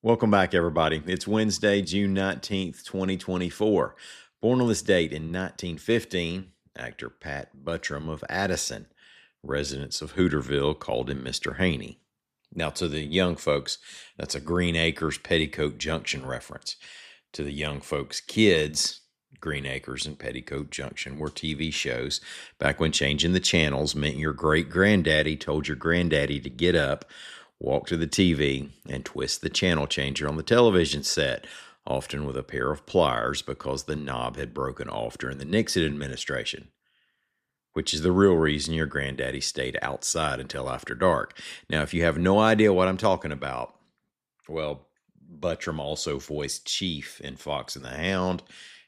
Welcome back, everybody. It's Wednesday, June 19th, 2024. Born on this date in 1915, actor Pat Buttram of Addison. Residents of Hooterville called him Mr. Haney. Now, to the young folks, that's a Green Acres Petticoat Junction reference. To the young folks' kids, Green Acres and Petticoat Junction were TV shows back when changing the channels meant your great-granddaddy told your granddaddy to get up, walk to the TV, and twist the channel changer on the television set, often with a pair of pliers because the knob had broken off during the Nixon administration, which is the real reason your granddaddy stayed outside until after dark. Now, if you have no idea what I'm talking about, well, Buttram also voiced Chief in Fox and the Hound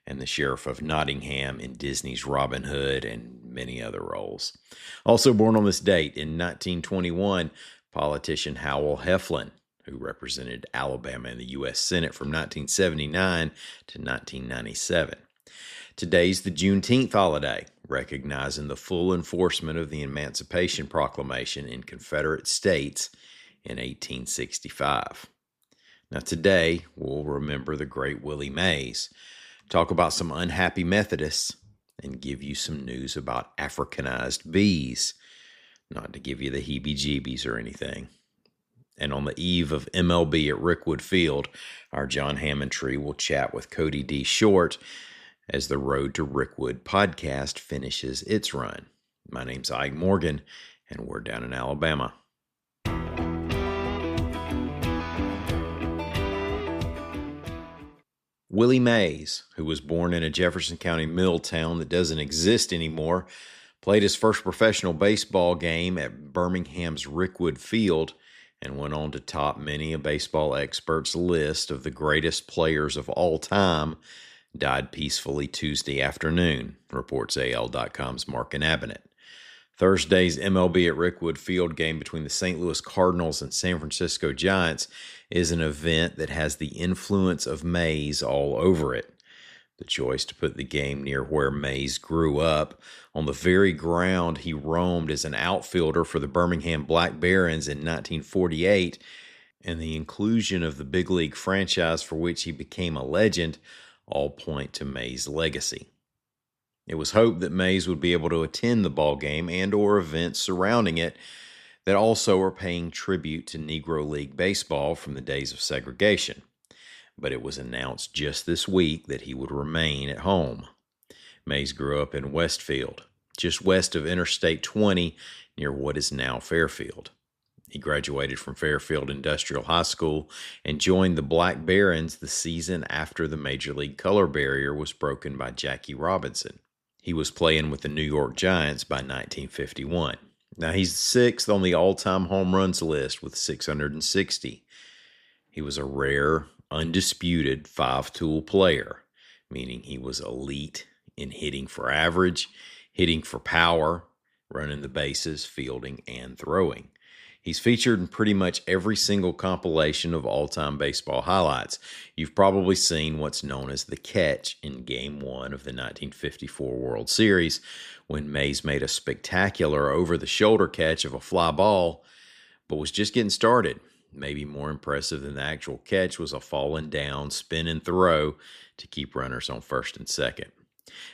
and the Sheriff of Nottingham in Disney's Robin Hood and many other roles. Also born on this date in 1921, politician Howell Heflin, who represented Alabama in the U.S. Senate from 1979 to 1997. Today's the Juneteenth holiday, recognizing the full enforcement of the Emancipation Proclamation in Confederate states in 1865. Now today, we'll remember the great Willie Mays, talk about some unhappy Methodists, and give you some news about Africanized bees. Not to give you the heebie-jeebies or anything. And on the eve of MLB at Rickwood Field, our John Hammondtree will chat with Cody D. Short as the Road to Rickwood podcast finishes its run. My name's Ike Morgan, and we're down in Alabama. Willie Mays, who was born in a Jefferson County mill town that doesn't exist anymore, played his first professional baseball game at Birmingham's Rickwood Field and went on to top many a baseball expert's list of the greatest players of all time. Died peacefully Tuesday afternoon, reports AL.com's Mark Inabinit. Thursday's MLB at Rickwood Field game between the St. Louis Cardinals and San Francisco Giants is an event that has the influence of Mays all over it. The choice to put the game near where Mays grew up, on the very ground he roamed as an outfielder for the Birmingham Black Barons in 1948, and the inclusion of the big league franchise for which he became a legend all point to Mays' legacy. It was hoped that Mays would be able to attend the ball game and or events surrounding it that also are paying tribute to Negro League baseball from the days of segregation. But it was announced just this week that he would remain at home. Mays grew up in Westfield, just west of Interstate 20, near what is now Fairfield. He graduated from Fairfield Industrial High School and joined the Black Barons the season after the Major League color barrier was broken by Jackie Robinson. He was playing with the New York Giants by 1951. Now he's sixth on the all-time home runs list with 660. He was a rare, undisputed five-tool player, meaning he was elite in hitting for average, hitting for power, running the bases, fielding, and throwing. He's featured in pretty much every single compilation of all-time baseball highlights. You've probably seen what's known as the catch in Game 1 of the 1954 World Series, when Mays made a spectacular over-the-shoulder catch of a fly ball, but was just getting started. Maybe more impressive than the actual catch was a falling down, spin and throw to keep runners on first and second.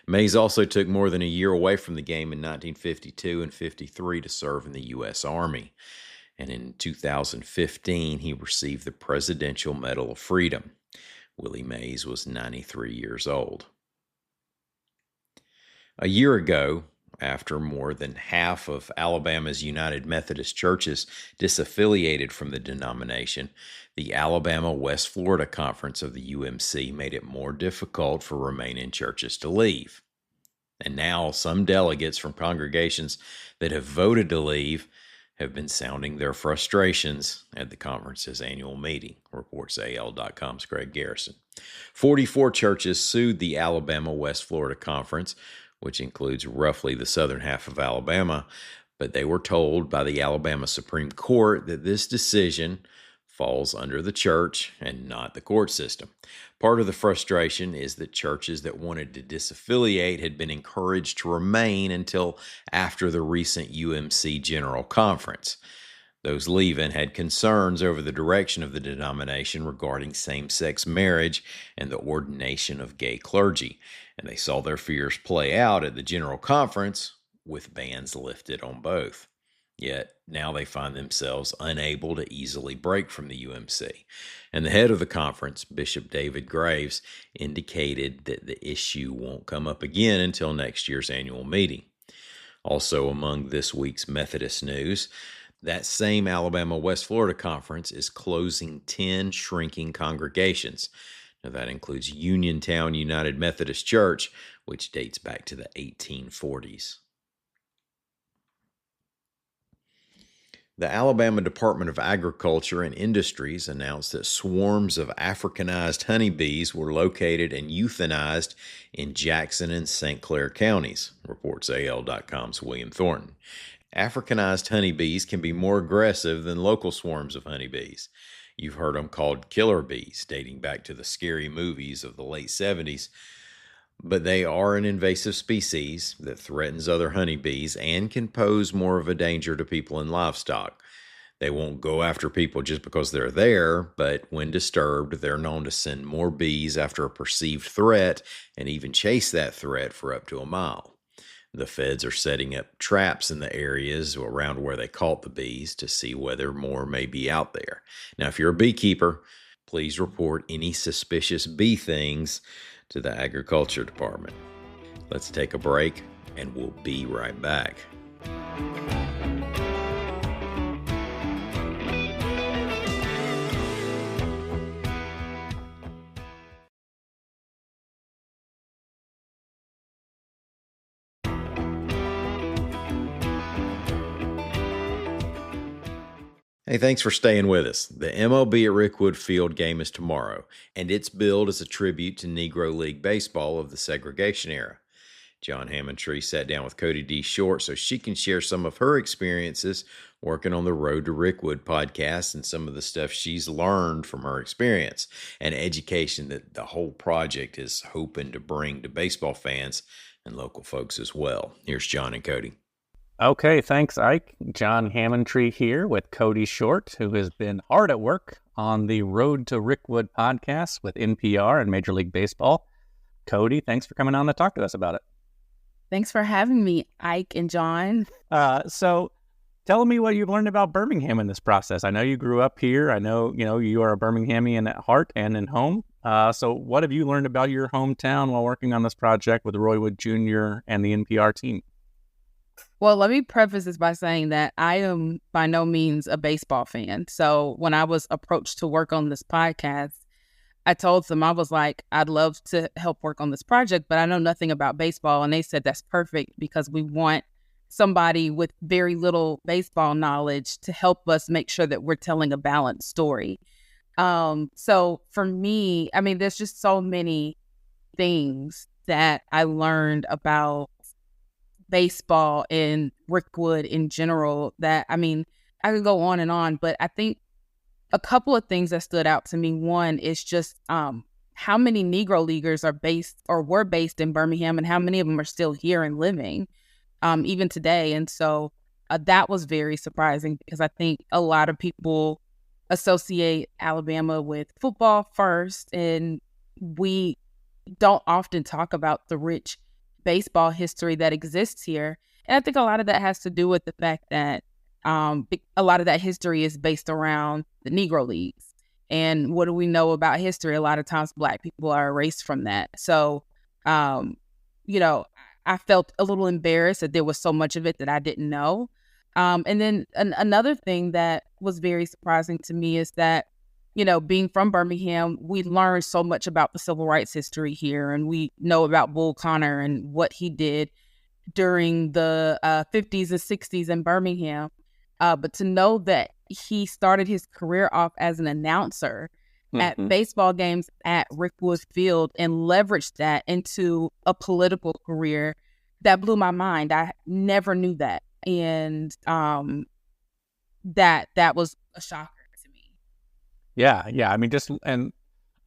Mays also took more than a year away from the game in 1952 and 53 to serve in the U.S. Army. And in 2015, he received the Presidential Medal of Freedom. Willie Mays was 93 years old. A year ago, after more than half of Alabama's United Methodist churches disaffiliated from the denomination, the Alabama West Florida Conference of the UMC made it more difficult for remaining churches to leave. And now some delegates from congregations that have voted to leave have been sounding their frustrations at the conference's annual meeting, reports AL.com's Greg Garrison. 44 churches sued the Alabama West Florida Conference, which includes roughly the southern half of Alabama, but they were told by the Alabama Supreme Court that this decision falls under the church and not the court system. Part of the frustration is that churches that wanted to disaffiliate had been encouraged to remain until after the recent UMC General Conference. Those leaving had concerns over the direction of the denomination regarding same-sex marriage and the ordination of gay clergy, and they saw their fears play out at the General Conference with bans lifted on both. Yet now they find themselves unable to easily break from the UMC. And the head of the conference, Bishop David Graves, indicated that the issue won't come up again until next year's annual meeting. Also among this week's Methodist news, that same Alabama-West Florida conference is closing 10 shrinking congregations. Now, that includes Uniontown United Methodist Church, which dates back to the 1840s. The Alabama Department of Agriculture and Industries announced that swarms of Africanized honeybees were located and euthanized in Jackson and St. Clair counties, reports AL.com's William Thornton. Africanized honeybees can be more aggressive than local swarms of honeybees. You've heard them called killer bees, dating back to the scary movies of the late 70s. But they are an invasive species that threatens other honeybees and can pose more of a danger to people and livestock. They won't go after people just because they're there, but when disturbed, they're known to send more bees after a perceived threat and even chase that threat for up to a mile. The feds are setting up traps in the areas around where they caught the bees to see whether more may be out there. Now, if you're a beekeeper, please report any suspicious bee things to the Agriculture Department. Let's take a break, and we'll be right back. Hey, thanks for staying with us. The MLB at Rickwood Field game is tomorrow, and it's billed as a tribute to Negro League baseball of the segregation era. John Hammondtree sat down with Cody D. Short so she can share some of her experiences working on the Road to Rickwood podcast and some of the stuff she's learned from her experience and education that the whole project is hoping to bring to baseball fans and local folks as well. Here's John and Cody. Okay, thanks, Ike. John Hammondtree here with Cody Short, who has been hard at work on the Road to Rickwood podcast with NPR and Major League Baseball. Cody, thanks for coming on to talk to us about it. Thanks for having me, Ike and John. So tell me what you've learned about Birmingham in this process. I know you grew up here. I know, you are a Birminghamian at heart and in home. So what have you learned about your hometown while working on this project with Roy Wood Jr. and the NPR team? Well, let me preface this by saying that I am by no means a baseball fan. So when I was approached to work on this podcast, I told them, I was like, I'd love to help work on this project, but I know nothing about baseball. And they said, that's perfect because we want somebody with very little baseball knowledge to help us make sure that we're telling a balanced story. So for me, I mean, there's just so many things that I learned about baseball and Rickwood in general that, I mean, I could go on and on, but I think a couple of things that stood out to me. One is just how many Negro Leaguers are based or were based in Birmingham and how many of them are still here and living even today. And so that was very surprising because I think a lot of people associate Alabama with football first, and we don't often talk about the rich baseball history that exists here. And I think a lot of that has to do with the fact that a lot of that history is based around the Negro Leagues. And what do we know about history? A lot of times Black people are erased from that. So, I felt a little embarrassed that there was so much of it that I didn't know. And then another thing that was very surprising to me is that, being from Birmingham, we learned so much about the civil rights history here. And we know about Bull Connor and what he did during the 50s and 60s in Birmingham. But to know that he started his career off as an announcer at baseball games at Rickwood Field and leveraged that into a political career, that blew my mind. I never knew that. And that was a shocker to me. Yeah. I mean, and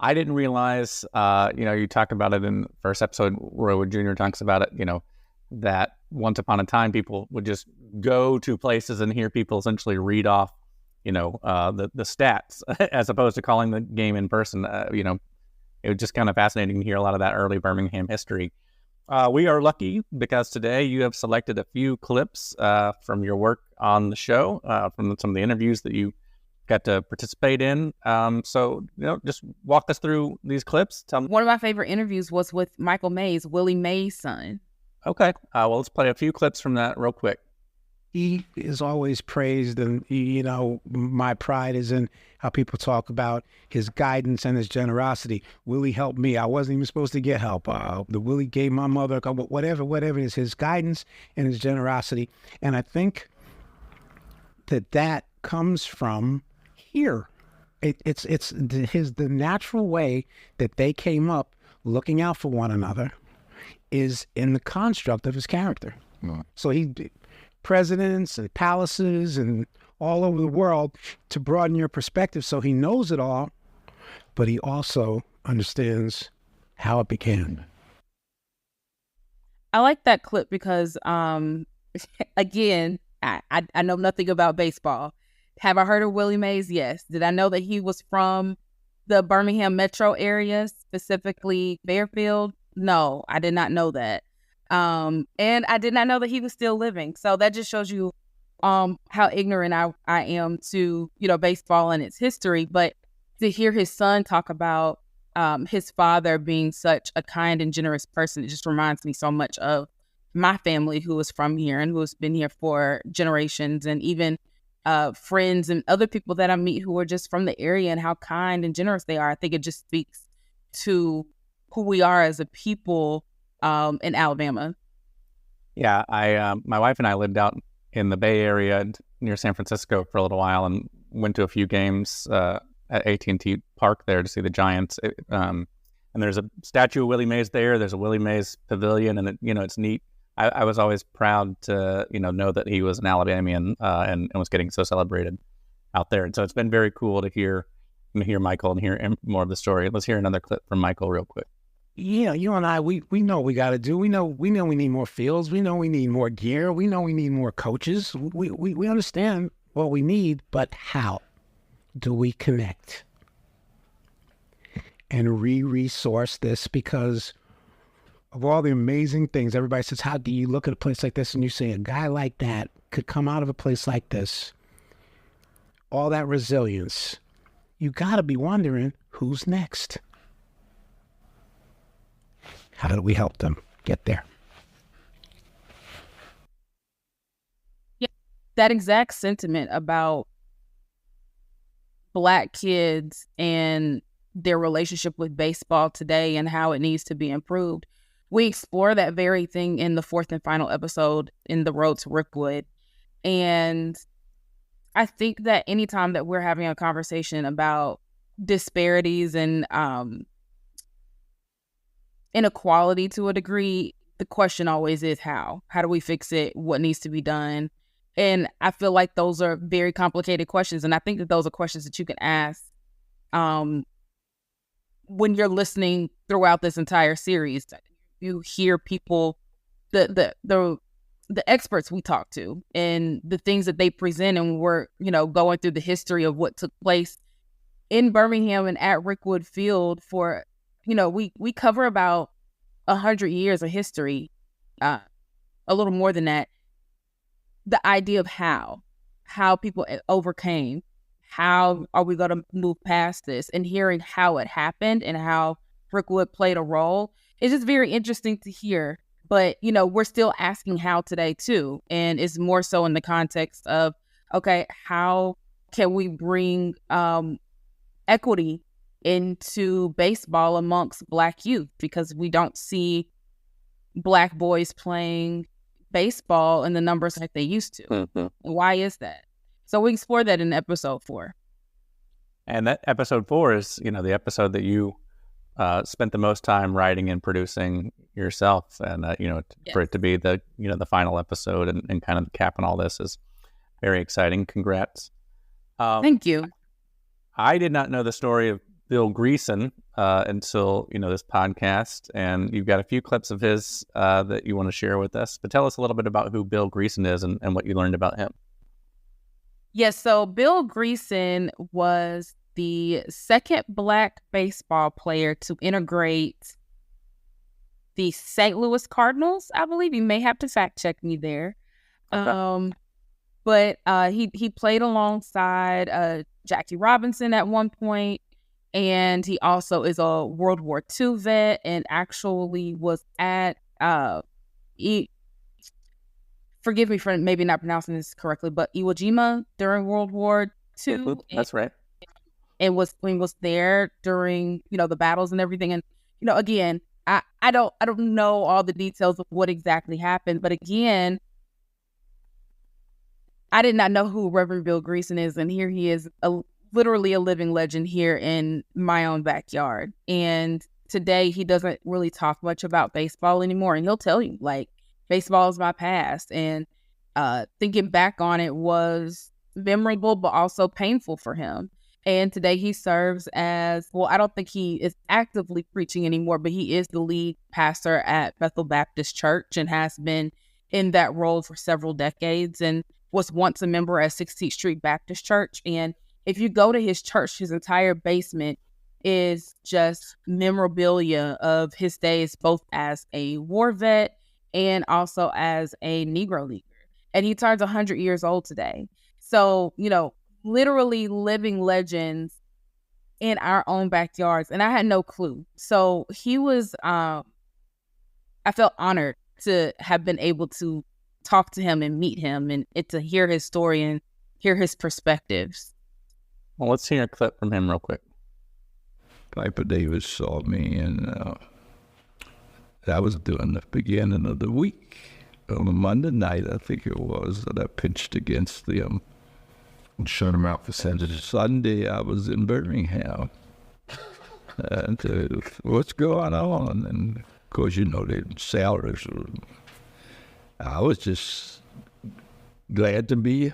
I didn't realize, you talk about it in the first episode, Roy Wood Jr. talks about it, that once upon a time, people would just go to places and hear people essentially read off the stats as opposed to calling the game in person. It was just kind of fascinating to hear a lot of that early Birmingham history. We are lucky because today you have selected a few clips from your work on the show, from some of the interviews that you got to participate in. So, just walk us through these clips. One of my favorite interviews was with Michael Mays, Willie Mays' son. Okay. Well, let's play a few clips from that real quick. He is always praised, and my pride is in how people talk about his guidance and his generosity. Willie helped me. I wasn't even supposed to get help. The Willie gave my mother whatever it is, his guidance and his generosity. And I think that comes from here. It's the natural way that they came up looking out for one another is in the construct of his character. Mm. So presidents and palaces and all over the world to broaden your perspective, so he knows it all, but he also understands how it began. I like that clip because, again, I know nothing about baseball. Have I heard of Willie Mays? Yes. Did I know that he was from the Birmingham metro area, specifically Fairfield? No, I did not know that. And I did not know that he was still living. So that just shows you how ignorant I am to, baseball and its history. But to hear his son talk about his father being such a kind and generous person, it just reminds me so much of my family who is from here and who has been here for generations, and even friends and other people that I meet who are just from the area and how kind and generous they are. I think it just speaks to who we are as a people in Alabama. Yeah, my wife and I lived out in the Bay Area near San Francisco for a little while and went to a few games at AT&T Park there to see the Giants. And there's a statue of Willie Mays there. There's a Willie Mays pavilion, and it's neat. I was always proud to know that he was an Alabamian and was getting so celebrated out there. And so it's been very cool to hear Michael and hear more of the story. Let's hear another clip from Michael real quick. Yeah, you and I, we know what we got to do. We know we need more fields. We know we need more gear. We know we need more coaches. We understand what we need, but how do we connect and resource this? Because of all the amazing things, everybody says, how do you look at a place like this and you say a guy like that could come out of a place like this, all that resilience, you got to be wondering who's next. How do we help them get there? Yeah, that exact sentiment about Black kids and their relationship with baseball today and how it needs to be improved. We explore that very thing in the fourth and final episode in The Road to Rickwood. And I think that anytime that we're having a conversation about disparities and inequality to a degree, the question always is how. How do we fix it? What needs to be done? And I feel like those are very complicated questions. And I think that those are questions that you can ask when you're listening throughout this entire series. You hear people, the experts we talk to and the things that they present, and we're, going through the history of what took place in Birmingham and at Rickwood Field for, we cover about 100 years of history, a little more than that. The idea of how people overcame, how are we going to move past this, and hearing how it happened and how Rickwood played a role. It's just very interesting to hear. But, we're still asking how today too. And it's more so in the context of, okay, how can we bring equity into baseball amongst Black youth? Because we don't see Black boys playing baseball in the numbers like they used to. Mm-hmm. Why is that? So we explore that in episode 4. And that episode 4 is, the episode that you spent the most time writing and producing yourself. And, yes. For it to be the final episode and kind of the cap on all this is very exciting. Congrats. Thank you. I did not know the story of Bill Greason until, this podcast. And you've got a few clips of his that you want to share with us. But tell us a little bit about who Bill Greason is and what you learned about him. Yes, so Bill Greason was the second Black baseball player to integrate the St. Louis Cardinals, I believe. You may have to fact check me there. Okay. But he played alongside Jackie Robinson at one point, and he also is a World War II vet, and actually was at forgive me for maybe not pronouncing this correctly, but Iwo Jima during World War II. That's right. And was there during, the battles and everything. And, again, I don't know all the details of what exactly happened, but again, I did not know who Reverend Bill Greason is, and here he is, literally a living legend here in my own backyard. And today he doesn't really talk much about baseball anymore, and he'll tell you, like, baseball is my past. And thinking back on it was memorable, but also painful for him. And today he serves as, well, I don't think he is actively preaching anymore, but he is the lead pastor at Bethel Baptist Church and has been in that role for several decades, and was once a member at 16th Street Baptist Church. And if you go to his church, his entire basement is just memorabilia of his days, both as a war vet and also as a Negro leaguer. And he turns 100 years old today. So, literally living legends in our own backyards. And I had no clue. So he was, I felt honored to have been able to talk to him and meet him, and to hear his story and hear his perspectives. Well, let's hear a clip from him real quick. Piper Davis saw me, and that was during the beginning of the week. On a Monday night, I think it was, that I pitched against them and shut them out for Saturday. Sunday, I was in Birmingham. And what's going on? And of course, the salaries were... I was just glad to be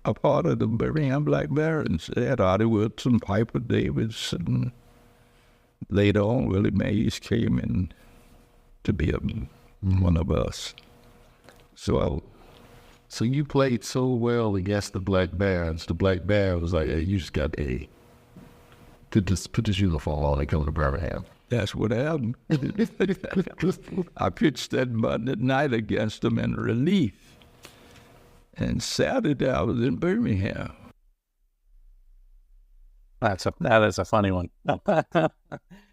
a part of the Birmingham Black Barons. They had Oddie Wilson, Piper Davis, and later on, Willie Mays came in to be one of us. So you played so well against the Black Barons. The Black Barons was like, hey, you just got to put this uniform on and come to Birmingham. That's what happened. I pitched that Monday night against them in relief. And Saturday, I was in Birmingham. That is a funny one.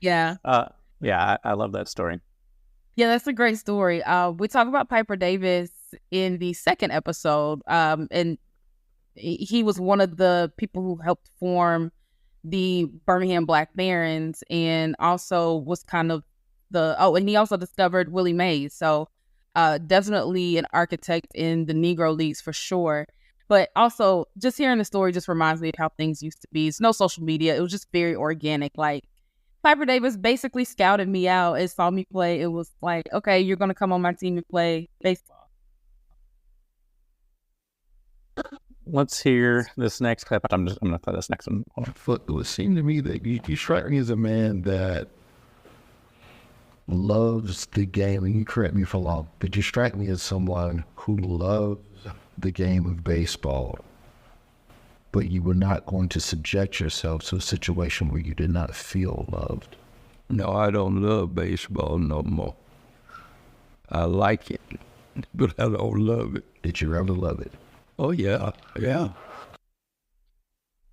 Yeah. I love that story. Yeah, that's a great story. We talk about Piper Davis in the second episode, and he was one of the people who helped form the Birmingham Black Barons, and also was kind of and he also discovered Willie Mays. So definitely an architect in the Negro Leagues for sure. But also, just hearing the story just reminds me of how things used to be. It's no social media. It was just very organic. Like, Piper Davis basically scouted me out and saw me play. It was like, okay, you're going to come on my team and play baseball. Let's hear this next clip. I'm going to play this next one. It would seem to me that you strike me as a man that loves the game, and you correct me if I'm wrong, but you strike me as someone who loves the game of baseball, but you were not going to subject yourself to a situation where you did not feel loved. No, I don't love baseball no more. I like it, but I don't love it. Did you ever love it? Oh, yeah.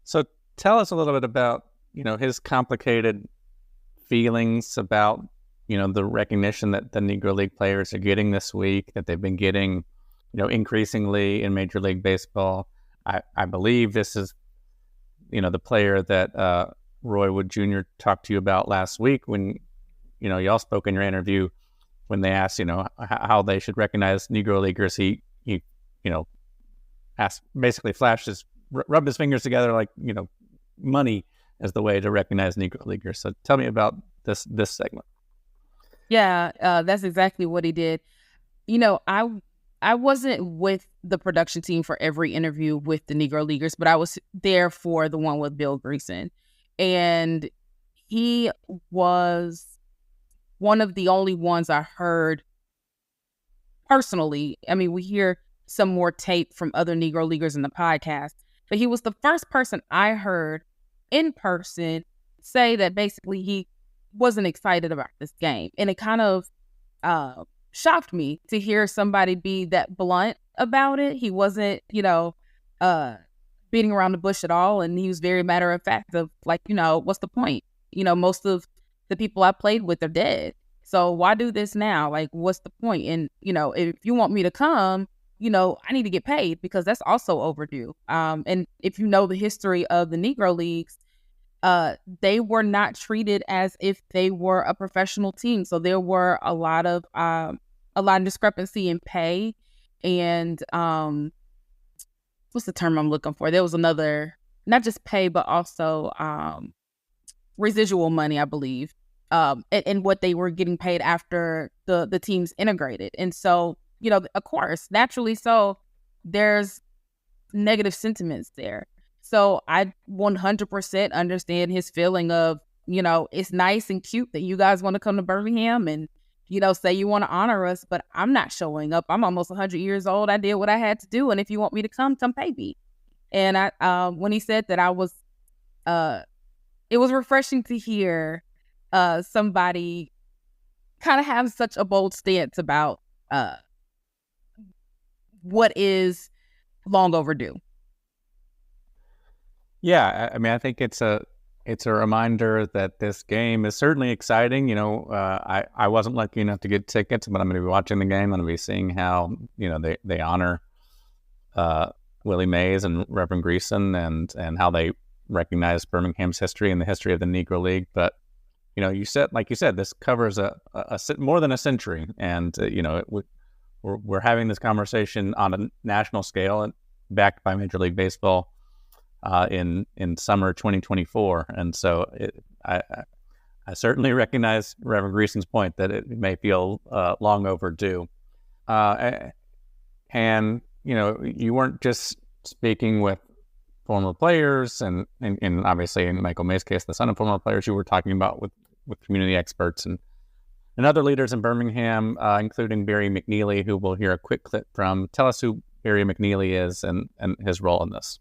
So tell us a little bit about, his complicated feelings about, the recognition that the Negro League players are getting this week, that they've been getting, increasingly in Major League Baseball. I believe this is, the player that Roy Wood Jr. talked to you about last week when, y'all spoke in your interview when they asked, how they should recognize Negro Leaguers. He basically rubbed his fingers together like, money as the way to recognize Negro Leaguers. So tell me about this segment. Yeah, that's exactly what he did. I wasn't with the production team for every interview with the Negro Leaguers, but I was there for the one with Bill Greason. And he was one of the only ones I heard personally. I mean, we hear some more tape from other Negro Leaguers in the podcast, But he was the first person I heard in person say that basically he wasn't excited about this game. And it kind of shocked me to hear somebody be that blunt about it. He wasn't, beating around the bush at all. And he was very matter of fact of like, what's the point? Most of the people I played with are dead. So why do this now? Like, what's the point? And, if you want me to come, I need to get paid because that's also overdue. And if you know the history of the Negro Leagues, they were not treated as if they were a professional team. So there were a lot of discrepancy in pay and what's the term I'm looking for? There was another, not just pay, but also residual money, I believe, and what they were getting paid after the teams integrated. And so, of course, naturally so, there's negative sentiments there. So I 100% understand his feeling of, it's nice and cute that you guys want to come to Birmingham and, say you want to honor us, but I'm not showing up. I'm almost 100 years old. I did what I had to do. And if you want me to come pay me. And I, when he said that, it was refreshing to hear somebody kind of have such a bold stance about what is long overdue. Yeah, I mean, I think it's a reminder that this game is certainly exciting. I wasn't lucky enough to get tickets, but I'm going to be watching the game. I'm going to be seeing how they honor Willie Mays and Reverend Greason and how they recognize Birmingham's history and the history of the Negro League. But you said, this covers a more than a century, and we're having this conversation on a national scale and backed by Major League Baseball. In summer 2024, and so I certainly recognize Reverend Greason's point that it may feel long overdue. And you weren't just speaking with former players, and obviously in Michael May's case, the son of former players. You were talking about with community experts and other leaders in Birmingham, including Barry McNeely, who we'll hear a quick clip from. Tell us who Barry McNeely is and his role in this.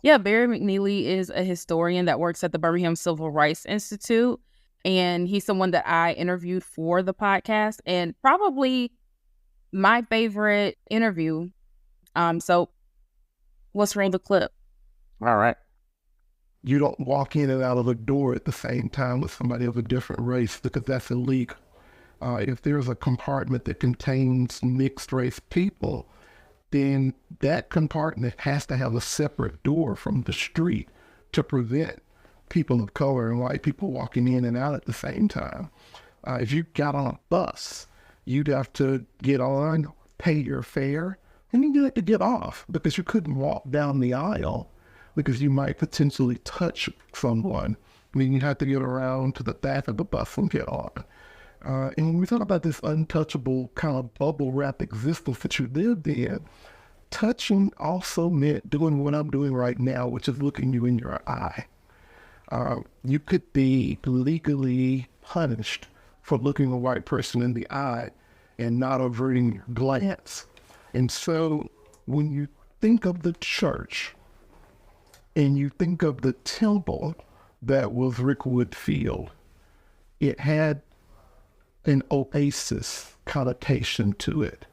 Yeah, Barry McNeely is a historian that works at the Birmingham Civil Rights Institute, and he's someone that I interviewed for the podcast, and probably my favorite interview. So let's roll the clip. All right. You don't walk in and out of a door at the same time with somebody of a different race because that's illegal. If there's a compartment that contains mixed race people, then that compartment has to have a separate door from the street to prevent people of color and white people walking in and out at the same time. If you got on a bus, you'd have to get on, pay your fare, and then you had to get off because you couldn't walk down the aisle because you might potentially touch someone. I mean, you had to get around to the back of the bus and get on. And when we talk about this untouchable kind of bubble wrap existence that you lived in, touching also meant doing what I'm doing right now, which is looking you in your eye. You could be legally punished for looking a white person in the eye and not averting your glance. And so when you think of the church and you think of the temple that was Rickwood Field, it had an oasis connotation to it.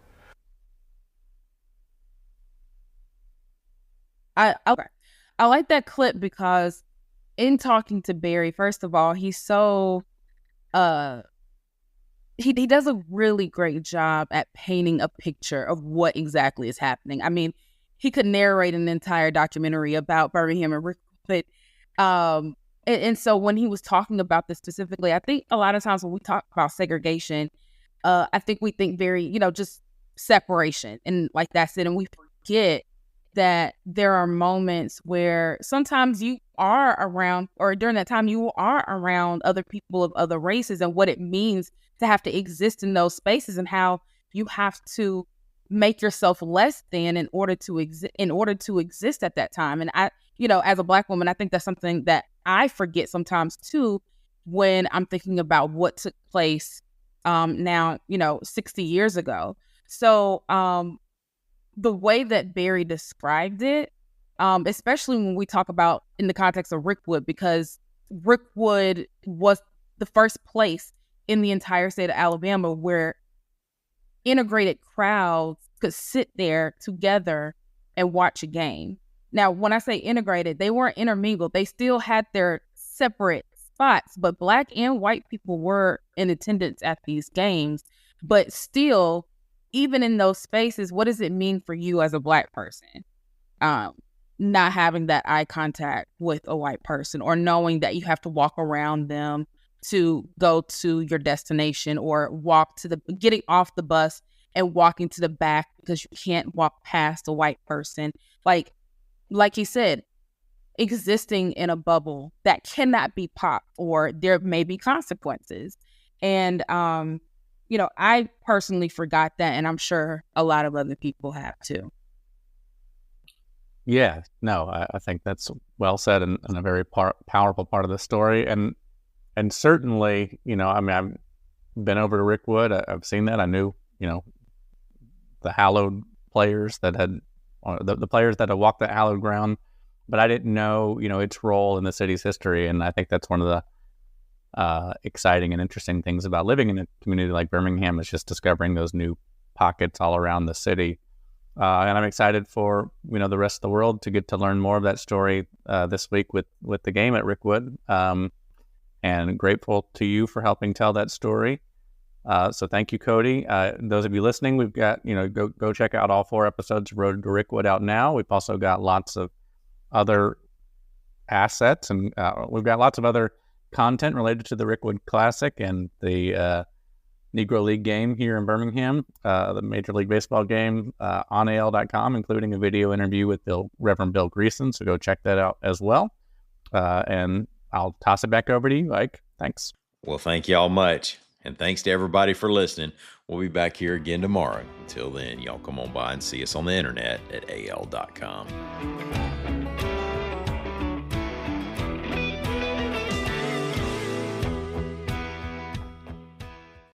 I like that clip because in talking to Barry, first of all, he's so he does a really great job at painting a picture of what exactly is happening. I mean, he could narrate an entire documentary about Birmingham and Rickwood. And so when he was talking about this specifically, I think a lot of times when we talk about segregation, I think we think very, just separation and like that's it. And we forget that there are moments where sometimes you are around, or during that time you are around other people of other races, and what it means to have to exist in those spaces and how you have to make yourself less than in order to exist at that time. And I, as a Black woman, I think that's something that I forget sometimes too when I'm thinking about what took place now, 60 years ago. So the way that Barry described it especially when we talk about in the context of Rickwood, because Rickwood was the first place in the entire state of Alabama where integrated crowds could sit there together and watch a game. Now, when I say integrated, they weren't intermingled. They still had their separate spots, but Black and white people were in attendance at these games. But still, even in those spaces, what does it mean for you as a Black person? Not having that eye contact with a white person, or knowing that you have to walk around them to go to your destination, or getting off the bus and walking to the back because you can't walk past a white person. Like he said, existing in a bubble that cannot be popped, or there may be consequences. And, I personally forgot that, and I'm sure a lot of other people have too. Yeah, no, I think that's well said, and a very powerful part of the story. And certainly, I've been over to Rickwood. I've seen that. I knew, the hallowed players that had, the players that had walked the hallowed ground, but I didn't know, its role in the city's history. And I think that's one of the exciting and interesting things about living in a community like Birmingham, is just discovering those new pockets all around the city. And I'm excited for, the rest of the world to get to learn more of that story this week with the game at Rickwood. And grateful to you for helping tell that story. So thank you, Cody. Those of you listening, we've got, go check out all 4 episodes of Road to Rickwood out now. We've also got lots of other assets, and we've got lots of other content related to the Rickwood Classic and the Negro League game here in Birmingham, the Major League Baseball game on AL.com, including a video interview with Reverend Bill Greason. So go check that out as well. And I'll toss it back over to you, Ike. Thanks. Well, thank y'all much. And thanks to everybody for listening. We'll be back here again tomorrow. Until then, y'all come on by and see us on the internet at AL.com.